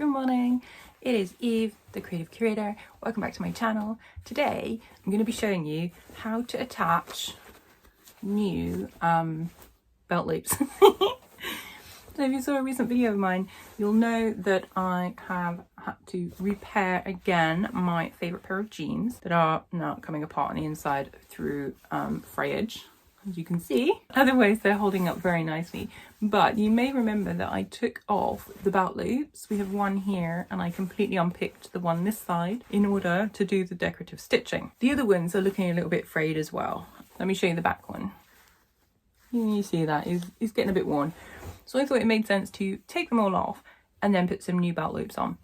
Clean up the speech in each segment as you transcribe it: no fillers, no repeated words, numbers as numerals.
Good morning, it is Eve, the creative curator. Welcome back to my channel. Today I'm going to be showing you how to attach new belt loops. So if you saw a recent video of mine, you'll know that I have had to repair again my favourite pair of jeans that are now coming apart on the inside through frayage, as you can see. Otherwise they're holding up very nicely. But you may remember that I took off the belt loops. We have one here and I completely unpicked the one this side in order to do the decorative stitching. The other ones are looking a little bit frayed as well. Let me show you the back one. You see that, it's getting a bit worn. So I thought it made sense to take them all off and then put some new belt loops on.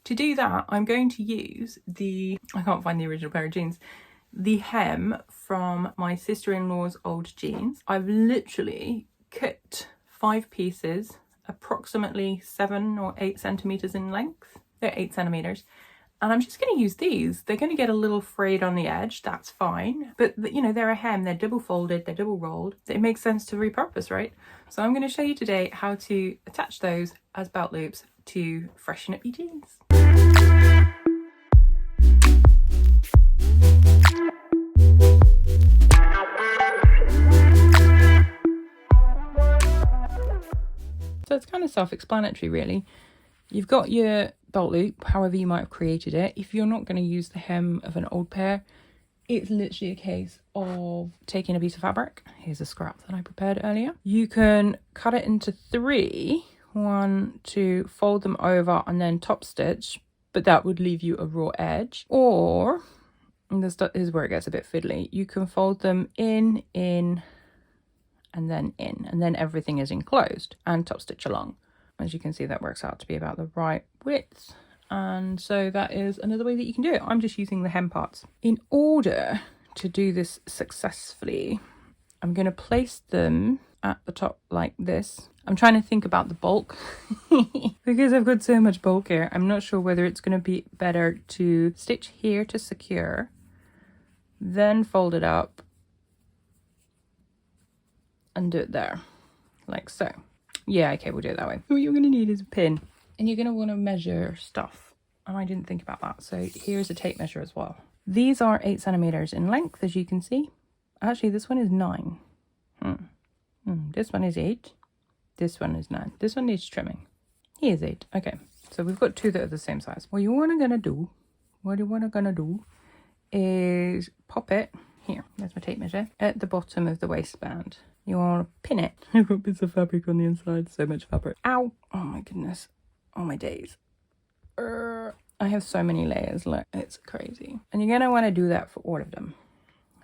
To do that, I'm going to use I can't find the original pair of jeans, the hem from my sister-in-law's old jeans. I've literally cut 5 pieces, approximately 7 or 8 centimeters in length. They're 8 centimeters. And I'm just going to use these. They're going to get a little frayed on the edge, that's fine. But you know, they're a hem, they're double folded, they're double rolled. It makes sense to repurpose, right? So I'm going to show you today how to attach those as belt loops to freshen up your jeans. So it's kind of self-explanatory really. You've got your belt loop, however you might have created it. If you're not going to use the hem of an old pair, it's literally a case of taking a piece of fabric. Here's a scrap that I prepared earlier. You can cut it into 3, 1, 2, fold them over and then top stitch, but that would leave you a raw edge. Or, and this is where it gets a bit fiddly, you can fold them in, and then everything is enclosed and top stitch along. As you can see, that works out to be about the right width. And so that is another way that you can do it. I'm just using the hem parts. In order to do this successfully, I'm going to place them at the top like this. I'm trying to think about the bulk because I've got so much bulk here. I'm not sure whether it's going to be better to stitch here to secure, then fold it up and do it there, like so. Yeah, okay, we'll do it that way. What you're going to need is a pin. And you're going to want to measure stuff. And I didn't think about that. So here's a tape measure as well. These are 8 centimeters in length, as you can see. Actually, this one is 9. This one is 8. This one is 9. This one needs trimming. Here's 8. Okay, so we've got 2 that are the same size. What you want to do is pop it, here, there's my tape measure, at the bottom of the waistband. You want to pin it. I've got bits of fabric on the inside, so much fabric. Ow! Oh my goodness. Oh my days. I have so many layers, look, it's crazy. And you're going to want to do that for all of them.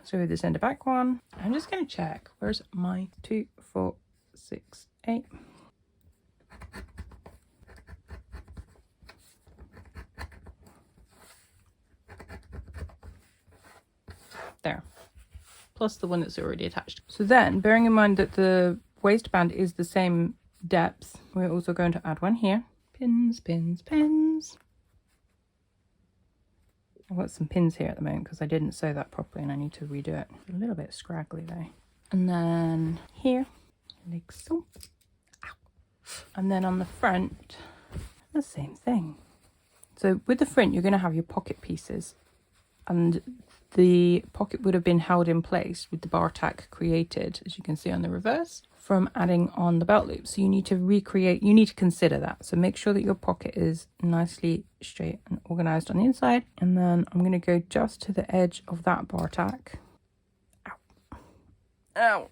So with this end of back one, I'm just going to check. Where's my 2, 4, 6, 8? There. Plus the one that's already attached. So then, bearing in mind that the waistband is the same depth, we're also going to add one here. Pins, pins, pins. I've got some pins here at the moment because I didn't sew that properly and I need to redo it. A little bit scraggly though. And then here, like so. Ow. And then on the front, the same thing. So with the front, you're going to have your pocket pieces, and the pocket would have been held in place with the bar tack created, as you can see on the reverse, from adding on the belt loop. So you need to consider that. So make sure that your pocket is nicely straight and organized on the inside. And then I'm going to go just to the edge of that bar tack. Ow. Ow.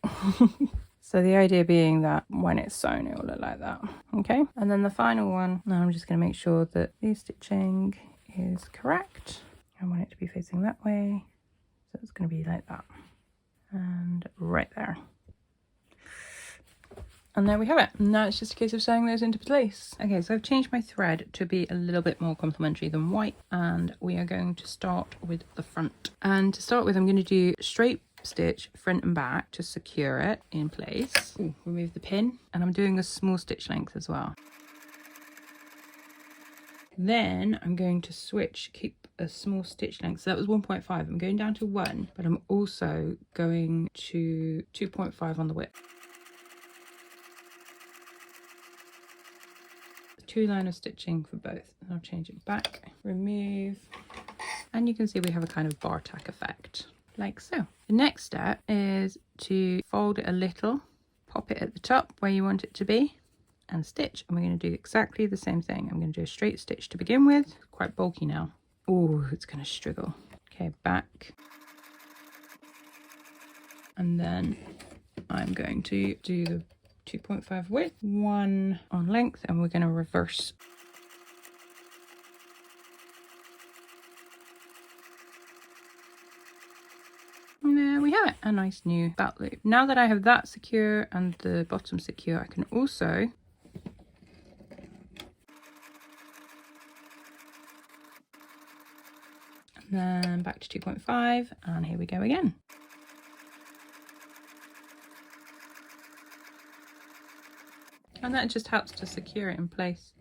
So the idea being that when it's sewn, it will look like that. Okay. And then the final one, now I'm just going to make sure that the stitching is correct. I want it to be facing that way. So it's going to be like that. And right there. And there we have it. Now it's just a case of sewing those into place. Okay, so I've changed my thread to be a little bit more complementary than white. And we are going to start with the front. And to start with, I'm going to do straight stitch front and back to secure it in place. Ooh, remove the pin. And I'm doing a small stitch length as well. Then I'm going to switch, keep a small stitch length. So that was 1.5. I'm going down to 1, but I'm also going to 2.5 on the width. 2 line of stitching for both. I'll change it back, remove, and you can see we have a kind of bar tack effect, like so. The next step is to fold it a little, pop it at the top where you want it to be, and stitch. And we're going to do exactly the same thing. I'm going to do a straight stitch to begin with. Quite bulky now. Oh, it's going to struggle. Okay, back. And then I'm going to do the 2.5 width, 1 on length, and we're going to reverse. And there we have it, a nice new belt loop. Now that I have that secure and the bottom secure, I can also and then back to 2.5, and here we go again. And that just helps to secure it in place.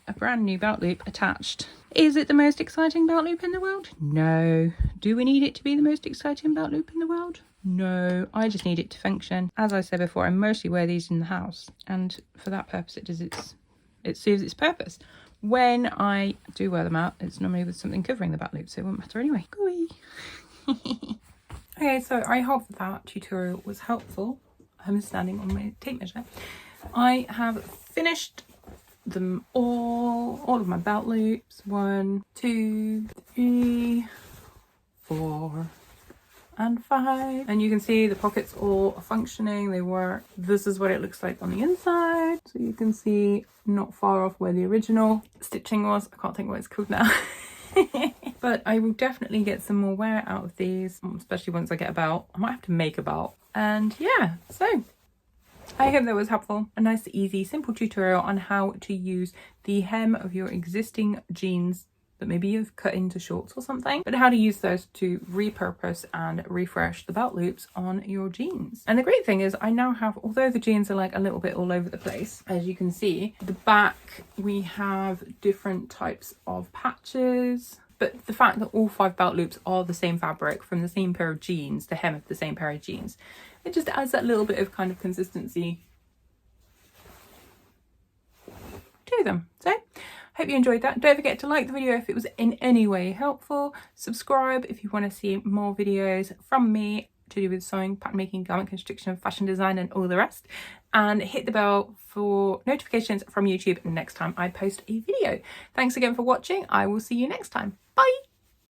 A brand new belt loop attached. Is it the most exciting belt loop in the world? No. Do we need it to be the most exciting belt loop in the world? No. I just need it to function. As I said before, I mostly wear these in the house, and for that purpose it serves its purpose. When I do wear them out, it's normally with something covering the belt loop, so it won't matter anyway. Gooey. Okay, so I hope that tutorial was helpful. I'm standing on my tape measure. I have finished them all of my belt loops. 1, 2, 3, 4, and 5. And you can see the pockets all are functioning, they work. This is what it looks like on the inside. So you can see not far off where the original stitching was. I can't think what it's called now. But I will definitely get some more wear out of these, especially once I get a belt. I might have to make a belt. And yeah, so I hope that was helpful. A nice, easy, simple tutorial on how to use the hem of your existing jeans that maybe you've cut into shorts or something, but how to use those to repurpose and refresh the belt loops on your jeans. And the great thing is I now have, although the jeans are like a little bit all over the place, as you can see, the back we have different types of patches. But the fact that all 5 belt loops are the same fabric from the same pair of jeans, the hem of the same pair of jeans, it just adds that little bit of kind of consistency to them. So hope you enjoyed that. Don't forget to like the video if it was in any way helpful. Subscribe if you want to see more videos from me to do with sewing, pattern making, garment construction, fashion design, and all the rest. And hit the bell for notifications from YouTube next time I post a video. Thanks again for watching. I will see you next time. Bye.